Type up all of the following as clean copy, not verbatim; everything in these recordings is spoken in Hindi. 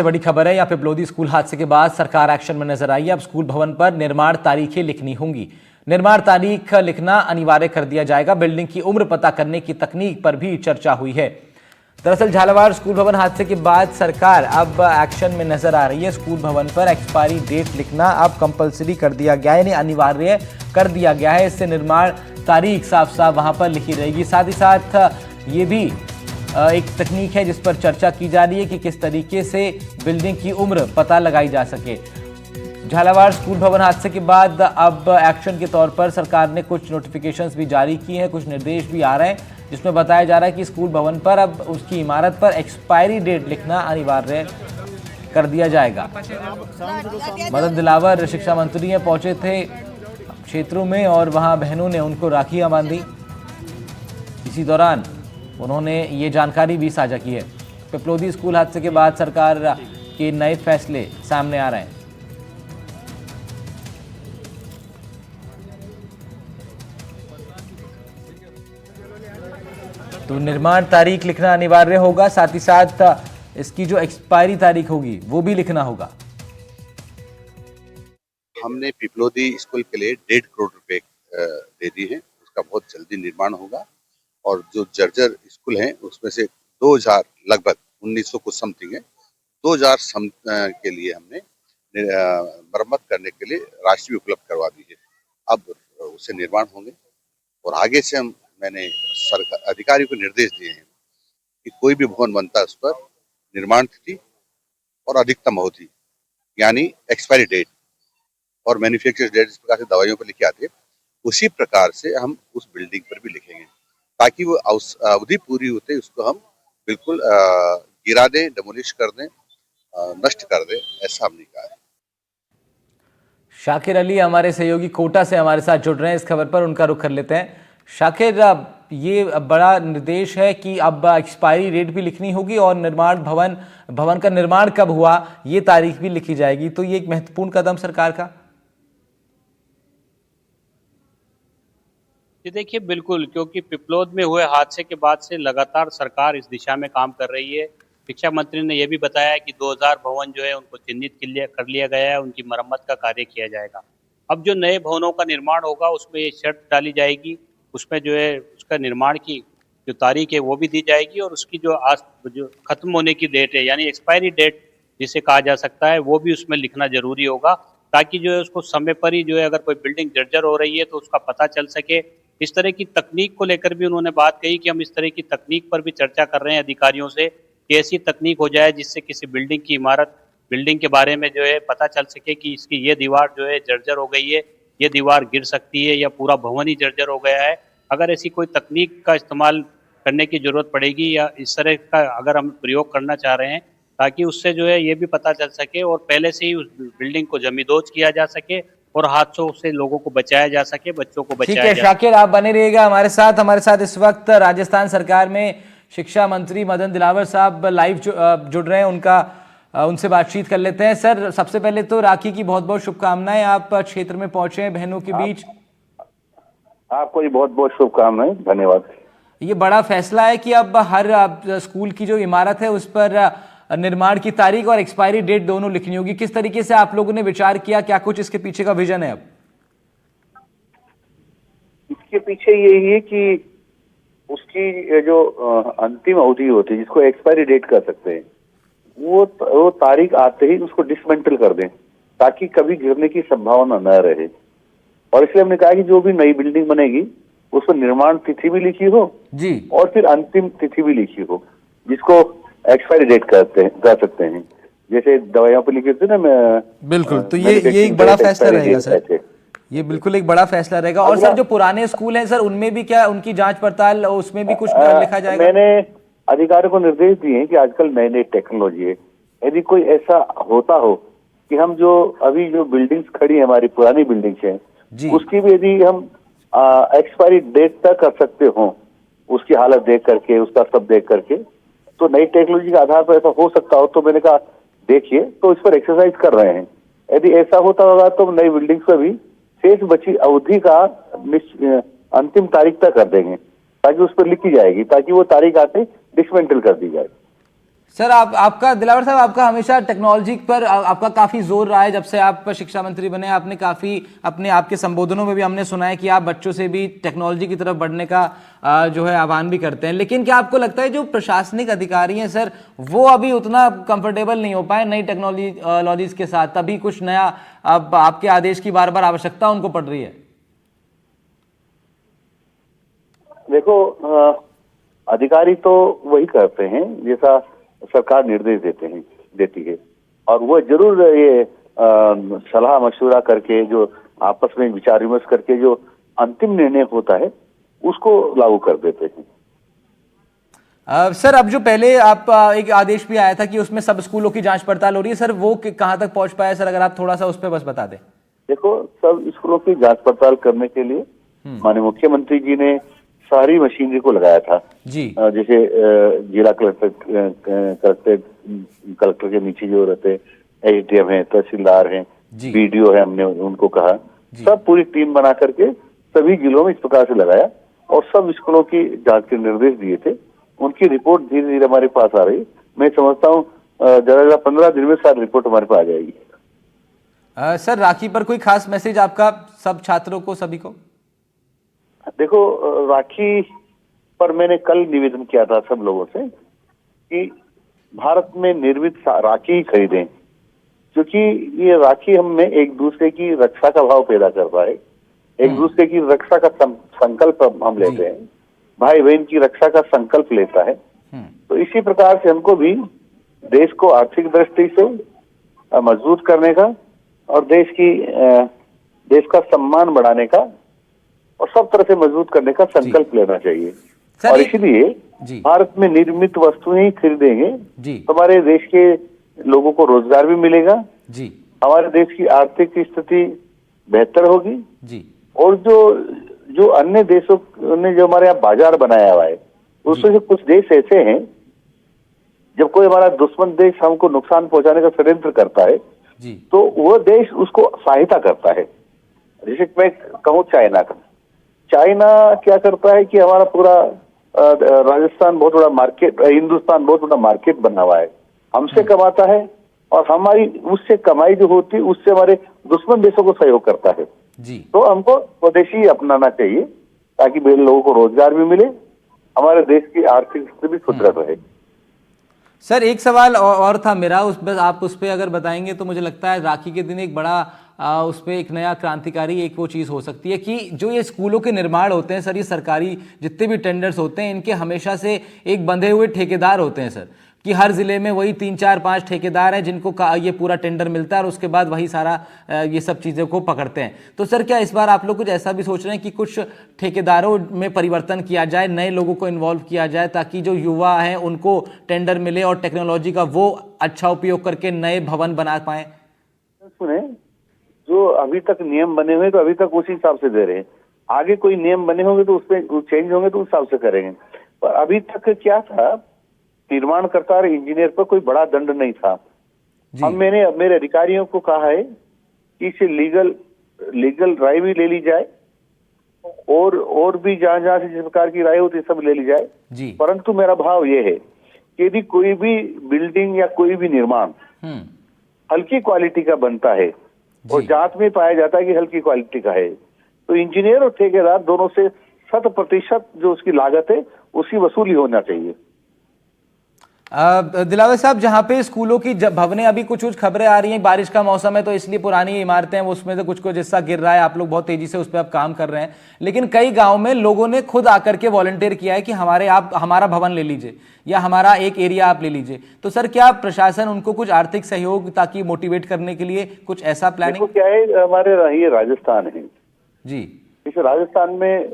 बड़ी खबर है। यहाँ पे पिपलोदी स्कूल हादसे के बाद सरकार एक्शन में नजर आई है। अब स्कूल भवन पर निर्माण तारीखें लिखनी होंगी। निर्माण तारीख लिखना अनिवार्य कर दिया जाएगा। बिल्डिंग की उम्र पता करने की तकनीक पर भी चर्चा हुई है। दरअसल झालावाड़ स्कूल भवन हादसे के बाद सरकार अब एक्शन में नजर आ रही है। स्कूल भवन पर एक्सपायरी डेट लिखना अब कंपलसरी कर दिया गया है, यानी अनिवार्य कर दिया गया है। इससे निर्माण तारीख साफ साफ वहां पर लिखी रहेगी। साथ ही साथ ये भी एक तकनीक है जिस पर चर्चा की जा रही है कि किस तरीके से बिल्डिंग की उम्र पता लगाई जा सके। झालावाड़ स्कूल भवन हादसे के बाद अब एक्शन के तौर पर सरकार ने कुछ नोटिफिकेशंस भी जारी की हैं, कुछ निर्देश भी आ रहे हैं जिसमें बताया जा रहा है कि स्कूल भवन पर अब उसकी इमारत पर एक्सपायरी डेट लिखना अनिवार्य कर दिया जाएगा। मदन दिलावर शिक्षा मंत्री हैं, पहुंचे थे क्षेत्रों में और वहां बहनों ने उनको राखियां बांधी। इसी दौरान उन्होंने ये जानकारी भी साझा की है। पिपलोदी स्कूल हादसे के बाद सरकार के नए फैसले सामने आ रहे हैं। तो निर्माण तारीख लिखना अनिवार्य होगा, साथ ही साथ इसकी जो एक्सपायरी तारीख होगी वो भी लिखना होगा। हमने पिपलोदी स्कूल के लिए 1.5 करोड़ रुपए दे दी है। उसका बहुत जल्दी निर्माण होगा और जो जर्जर स्कूल हैं उसमें से 2000 लगभग 1900 कुछ समथिंग है, 2000 के लिए हमने मरम्मत करने के लिए राशि उपलब्ध करवा दी है। अब उससे निर्माण होंगे और आगे से मैंने सरकार अधिकारियों को निर्देश दिए हैं कि कोई भी भवन बनता है उस पर निर्माण तिथि और अधिकतम अवधि यानी एक्सपायरी डेट और मैन्युफैक्चर डेट, इस प्रकार से दवाइयों पर लिखे आते हैं, उसी प्रकार से हम उस बिल्डिंग पर भी लिखेंगे ताकि वो अवधि पूरी होते उसको हम बिल्कुल गिरा दें, डेमोलिश कर दें, नष्ट कर दें, ऐसा हमने कहा है। शाकिर अली हमारे सहयोगी कोटा से हमारे साथ जुड़ रहे हैं। इस खबर पर उनका रुख कर लेते हैं। शाकिर, ये बड़ा निर्देश है कि अब एक्सपायरी डेट भी लिखनी होगी और निर्माण भवन का निर्माण कब हुआ ये तारीख भी लिखी जाएगी। तो ये एक महत्वपूर्ण कदम सरकार का। जी देखिए, बिल्कुल, क्योंकि पिपलोद में हुए हादसे के बाद से लगातार सरकार इस दिशा में काम कर रही है। शिक्षा मंत्री ने यह भी बताया कि 2000 भवन जो है उनको चिन्हित कर लिया गया है, उनकी मरम्मत का कार्य किया जाएगा। अब जो नए भवनों का निर्माण होगा उसमें ये शर्त डाली जाएगी, उसमें जो है उसका निर्माण की जो तारीख है वो भी दी जाएगी और उसकी जो खत्म होने की डेट है यानी एक्सपायरी डेट जिसे कहा जा सकता है वो भी उसमें लिखना जरूरी होगा, ताकि जो है उसको समय पर ही जो है अगर कोई बिल्डिंग जर्जर हो रही है तो उसका पता चल सके। इस तरह की तकनीक को लेकर भी उन्होंने बात कही कि हम इस तरह की तकनीक पर भी चर्चा कर रहे हैं अधिकारियों से कि ऐसी तकनीक हो जाए जिससे किसी बिल्डिंग के बारे में जो है पता चल सके कि इसकी ये दीवार जो है जर्जर हो गई है, ये दीवार गिर सकती है या पूरा भवन ही जर्जर हो गया है। अगर ऐसी कोई तकनीक का इस्तेमाल करने की जरूरत पड़ेगी या इस तरह का अगर हम प्रयोग करना चाह रहे हैं ताकि उससे जो है ये भी पता चल सके और पहले से ही उस बिल्डिंग को जमींदोज किया जा सके और हादसों से लोगों को बचाया जा सके, बच्चों को बचाया जा सके। ठीक है शाकिर, आप बने रहिएगा हमारे साथ इस वक्त राजस्थान सरकार में शिक्षा मंत्री मदन दिलावर साहब लाइव जुड़ रहे हैं। उनसे बातचीत कर लेते हैं। सर, सबसे पहले तो राखी की बहुत बहुत शुभकामनाएं। आप क्षेत्र में पहुंचे हैं बहनों के बीच। आपको भी बहुत बहुत शुभकामनाएं, धन्यवाद। ये बड़ा फैसला है कि अब हर स्कूल की जो इमारत है उस पर निर्माण की तारीख और एक्सपायरी डेट दोनों लिखनी होगी। किस तरीके से आप लोगों ने विचार किया, क्या कुछ इसके पीछे का विजन है? अब इसके पीछे यही है कि उसकी जो अंतिम अवधि होती है जिसको एक्सपायरी डेट कर सकते हैं वो तारीख आते ही उसको डिसमेंटल कर दें ताकि कभी गिरने की संभावना न रहे। और इसलिए हमने कहा कि जो भी नई बिल्डिंग बनेगी उस पर निर्माण तिथि भी लिखी हो जी और फिर अंतिम तिथि भी लिखी हो जिसको एक्सपायरी डेट कर सकते हैं, जैसे दवाइयों पर लिखे थे ना। बिल्कुल, तो ये एक बड़ा फैसला रहेगा सर। ये बिल्कुल एक बड़ा फैसला रहेगा। और सर, जो पुराने स्कूल हैं सर, उनमें भी क्या उनकी जांच पड़ताल, उसमें भी कुछ लिखा जाएगा? मैंने अधिकारियों को निर्देश दिए हैं कि आजकल नई नई टेक्नोलॉजी है, यदि कोई ऐसा होता हो कि हम जो अभी जो बिल्डिंग्स खड़ी है हमारी पुरानी बिल्डिंग्स हैं उसकी भी यदि हम एक्सपायरी डेट तक कर सकते हो, उसकी हालत देख करके, उसका सब देख करके, तो नई टेक्नोलॉजी के आधार पर ऐसा हो सकता हो तो मैंने कहा देखिए, तो इस पर एक्सरसाइज कर रहे हैं। यदि ऐसा होता होगा तो नई बिल्डिंग्स पर भी शेष बची अवधि का अंतिम तारीख तक कर देंगे ताकि उस पर लिखी जाएगी, ताकि वो तारीख आते डिसमेंटल कर दी जाए। सर आपका दिलावर साहब, आपका हमेशा टेक्नोलॉजी पर आपका काफी जोर रहा है। जब से आप शिक्षा मंत्री बने, आपने काफी अपने आपके संबोधनों में भी हमने सुना है कि आप बच्चों से भी टेक्नोलॉजी की तरफ बढ़ने का जो है आह्वान भी करते हैं। लेकिन क्या आपको लगता है जो प्रशासनिक अधिकारी हैं सर, वो अभी उतना कंफर्टेबल नहीं हो पाए नई टेक्नोलॉजीज के साथ, तभी कुछ नया अब आपके आदेश की बार बार आवश्यकता उनको पड़ रही है? देखो, अधिकारी तो वही करते हैं जैसा सरकार निर्देश देती है, और वो जरूर ये सलाह मशवरा करके, जो आपस में विचार विमर्श करके जो अंतिम निर्णय होता है उसको लागू कर देते हैं। सर, अब जो पहले आप एक आदेश भी आया था कि उसमें सब स्कूलों की जांच पड़ताल हो रही है, सर वो कहां तक पहुंच पाया सर? अगर आप थोड़ा सा उस पर बस बता दें। देखो, सब स्कूलों की जांच पड़ताल करने के लिए माननीय मुख्यमंत्री जी ने सारी मशीनरी को लगाया था जी। जैसे जिला कलेक्टर के नीचे जो रहते एसडीएम है, तहसीलदार हैं, बीडीओ है, हमने उनको कहा सब पूरी टीम बना करके सभी जिलों में इस प्रकार से लगाया और सब स्कूलों की जांच के निर्देश दिए थे। उनकी रिपोर्ट धीरे धीरे हमारे पास आ रही। मैं समझता हूँ ज्यादा 15 दिन में सारी रिपोर्ट हमारे पास आ जाएगी। सर, राखी पर कोई खास मैसेज आपका सब छात्रों को, सभी को? देखो, राखी पर मैंने कल निवेदन किया था सब लोगों से कि भारत में निर्मित राखी ही खरीदें, क्योंकि ये राखी हम में एक दूसरे की रक्षा का भाव पैदा करता है, एक दूसरे की रक्षा का संकल्प हम लेते हैं, भाई बहन की रक्षा का संकल्प लेता है। तो इसी प्रकार से हमको भी देश को आर्थिक दृष्टि से मजबूत करने का और देश का सम्मान बढ़ाने का और सब तरह से मजबूत करने का संकल्प लेना चाहिए। और इसलिए भारत में निर्मित वस्तुएं ही खरीदेंगे तो हमारे देश के लोगों को रोजगार भी मिलेगा जी, हमारे देश की आर्थिक स्थिति बेहतर होगी जी। और जो अन्य देशों ने जो हमारे यहाँ बाजार बनाया हुआ है, उसमें से कुछ देश ऐसे हैं, जब कोई हमारा दुश्मन देश हमको नुकसान पहुंचाने का षड्यंत्र करता है जी, तो वो देश उसको सहायता करता है। जैसे मैं कहूँ चाइना क्या करता है कि हमारा पूरा राजस्थान बहुत बड़ा मार्केट, हिंदुस्तान बहुत बड़ा मार्केट बना हुआ है, हमसे कमाता है और हमारी उससे कमाई जो होती है उससे हमारे दुश्मन देशों को सहयोग करता है जी। तो हमको स्वदेशी अपनाना चाहिए ताकि लोगों को रोजगार भी मिले, हमारे देश की आर्थिक स्थिति भी सुदृढ़ रहे। सर, एक सवाल और था मेरा, आप उस पर अगर बताएंगे तो मुझे लगता है राखी के दिन एक बड़ा उस पर एक नया क्रांतिकारी एक वो चीज़ हो सकती है कि जो ये स्कूलों के निर्माण होते हैं सर, ये सरकारी जितने भी टेंडर्स होते हैं इनके हमेशा से एक बंधे हुए ठेकेदार होते हैं सर, कि हर जिले में वही 3 4 5 ठेकेदार हैं जिनको ये पूरा टेंडर मिलता है और उसके बाद वही सारा ये सब चीज़ों को पकड़ते हैं। तो सर, क्या इस बार आप लोग कुछ ऐसा भी सोच रहे हैं कि कुछ ठेकेदारों में परिवर्तन किया जाए, नए लोगों को इन्वॉल्व किया जाए ताकि जो युवा हैं उनको टेंडर मिले और टेक्नोलॉजी का वो अच्छा उपयोग करके नए भवन बना पाए? सुने, जो अभी तक नियम बने हुए तो अभी तक उसी हिसाब से दे रहे हैं, आगे कोई नियम बने होंगे तो उसमें चेंज होंगे तो उस हिसाब से करेंगे। पर अभी तक क्या था, निर्माणकर्ता और इंजीनियर पर कोई बड़ा दंड नहीं था। मैंने मेरे अधिकारियों को कहा है कि इसे लीगल राय भी ले ली जाए और भी जहां से जिस प्रकार की राय होती है सब ले ली जाए जी। परंतु मेरा भाव ये है कि यदि कोई भी बिल्डिंग या कोई भी निर्माण हल्की क्वालिटी का बनता है और जांच में पाया जाता है कि हल्की क्वालिटी का है, तो इंजीनियर और ठेकेदार दोनों से 100% जो उसकी लागत है उसकी वसूली होना चाहिए। दिलावर साहब, जहाँ पे स्कूलों की भवनें अभी कुछ खबरें आ रही हैं, बारिश का मौसम है तो इसलिए पुरानी इमारतें हैं उसमें से कुछ हिस्सा गिर रहा है, आप लोग बहुत तेजी से उस पर अब काम कर रहे हैं, लेकिन कई गांव में लोगों ने खुद आकर के वॉलंटियर किया है कि हमारा भवन ले लीजिए या हमारा एक एरिया आप ले लीजिए। तो सर, क्या प्रशासन उनको कुछ आर्थिक सहयोग ताकि मोटिवेट करने के लिए कुछ ऐसा प्लानिंग? क्या है, हमारे ये राजस्थान है जी, इस राजस्थान में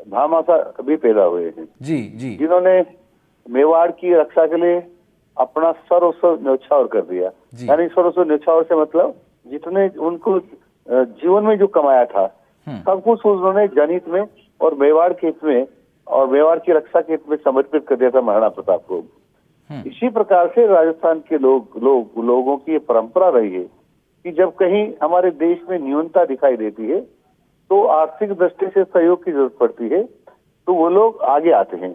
भामाशाह भी पैदा हुए हैं जी जी, जिन्होंने मेवाड़ की रक्षा के लिए अपना सर्वस्व न्यौछावर कर दिया। यानी सर्वस्व न्यौछावर से मतलब जितने उनको जीवन में जो कमाया था सब कुछ उन्होंने जनहित में और मेवाड़ के हित में और मेवाड़ की रक्षा के हित में समर्पित कर दिया था महाराणा प्रताप को। इसी प्रकार से राजस्थान के लोगों की ये परंपरा रही है कि जब कहीं हमारे देश में न्यूनता दिखाई देती है तो आर्थिक दृष्टि से सहयोग की जरूरत पड़ती है तो वो लोग आगे आते हैं,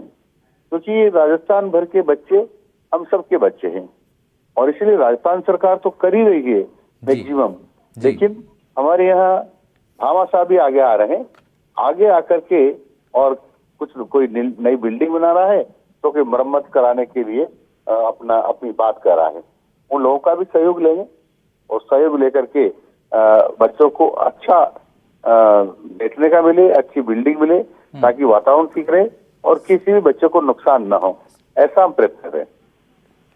क्योंकि ये राजस्थान भर के बच्चे हम सबके बच्चे हैं, और इसलिए राजस्थान सरकार तो कर ही रही है मैक्सिमम, लेकिन हमारे यहाँ भामाशाह भी आगे आ रहे हैं, आगे आकर के और कुछ कोई नई बिल्डिंग बना रहा है तो कोई मरम्मत कराने के लिए अपनी बात कर रहा है। उन लोगों का भी सहयोग लेंगे, और सहयोग लेकर के बच्चों को अच्छा बैठने का मिले, अच्छी बिल्डिंग मिले, ताकि वातावरण ठीक रहे और किसी भी बच्चे को नुकसान ना हो, ऐसा हम प्रयत्न करें।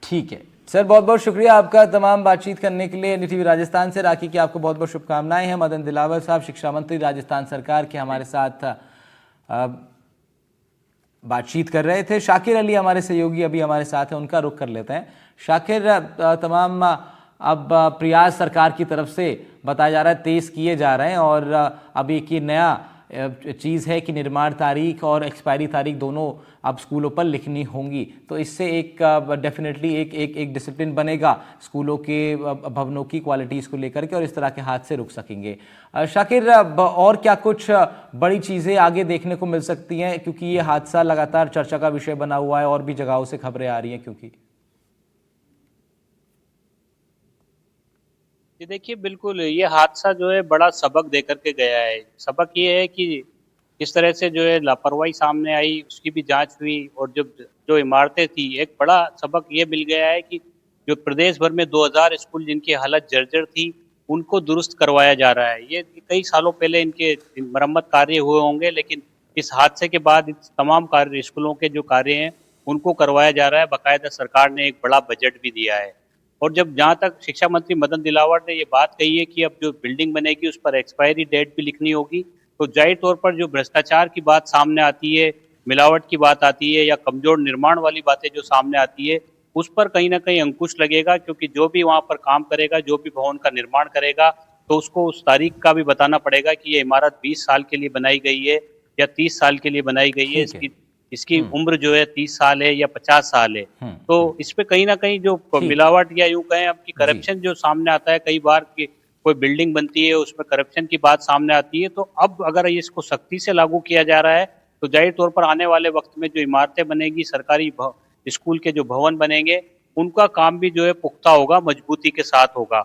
ठीक है सर, बहुत बहुत शुक्रिया आपका तमाम बातचीत करने के लिए। एनडीटीवी राजस्थान से राखी की आपको बहुत बहुत शुभकामनाएं हैं। मदन दिलावर साहब, शिक्षा मंत्री राजस्थान सरकार के, हमारे साथ बातचीत कर रहे थे। शाकिर अली हमारे सहयोगी अभी हमारे साथ हैं, उनका रुख कर लेते हैं। शाकिर, तमाम अब प्रयास सरकार की तरफ से बताया जा रहा है तेज किए जा रहे हैं, और अब एक ये नया चीज़ है कि निर्माण तारीख और एक्सपायरी तारीख दोनों अब स्कूलों पर लिखनी होंगी, तो इससे एक डेफिनेटली एक डिसिप्लिन बनेगा स्कूलों के भवनों की क्वालिटीज़ को लेकर के, और इस तरह के हादसे रुक सकेंगे। शाकिर, और क्या कुछ बड़ी चीज़ें आगे देखने को मिल सकती हैं, क्योंकि ये हादसा लगातार चर्चा का विषय बना हुआ है और भी जगहों से खबरें आ रही हैं? क्योंकि ये देखिए, बिल्कुल ये हादसा जो है बड़ा सबक दे करके गया है। सबक ये है कि किस तरह से जो है लापरवाही सामने आई, उसकी भी जांच हुई, और जो इमारतें थी, एक बड़ा सबक ये मिल गया है कि जो प्रदेश भर में 2000 स्कूल जिनकी हालत जर्जर थी, उनको दुरुस्त करवाया जा रहा है। ये कई सालों पहले इनके मरम्मत कार्य हुए होंगे, लेकिन इस हादसे के बाद इस तमाम कार्य स्कूलों के जो कार्य हैं उनको करवाया जा रहा है। बाकायदा सरकार ने एक बड़ा बजट भी दिया है। और जब जहाँ तक शिक्षा मंत्री मदन दिलावर ने ये बात कही है कि अब जो बिल्डिंग बनेगी उस पर एक्सपायरी डेट भी लिखनी होगी, तो जाहिर तौर पर जो भ्रष्टाचार की बात सामने आती है, मिलावट की बात आती है, या कमजोर निर्माण वाली बातें जो सामने आती है, उस पर कहीं ना कहीं अंकुश लगेगा। क्योंकि जो भी वहाँ पर काम करेगा, जो भी भवन का निर्माण करेगा, तो उसको उस तारीख का भी बताना पड़ेगा कि ये इमारत 20 साल के लिए बनाई गई है या 30 साल के लिए बनाई गई है। इसकी उम्र जो है 30 साल है या 50 साल है। तो इस पे कहीं ना कहीं जो मिलावट या यूं कहें आपकी करप्शन जो सामने आता है, कई बार कि कोई बिल्डिंग बनती है उसमें करप्शन की बात सामने आती है, तो अब अगर इसको सख्ती से लागू किया जा रहा है तो जाहिर तौर पर आने वाले वक्त में जो इमारतें बनेगी, सरकारी स्कूल के जो भवन बनेंगे, उनका काम भी जो है पुख्ता होगा, मजबूती के साथ होगा।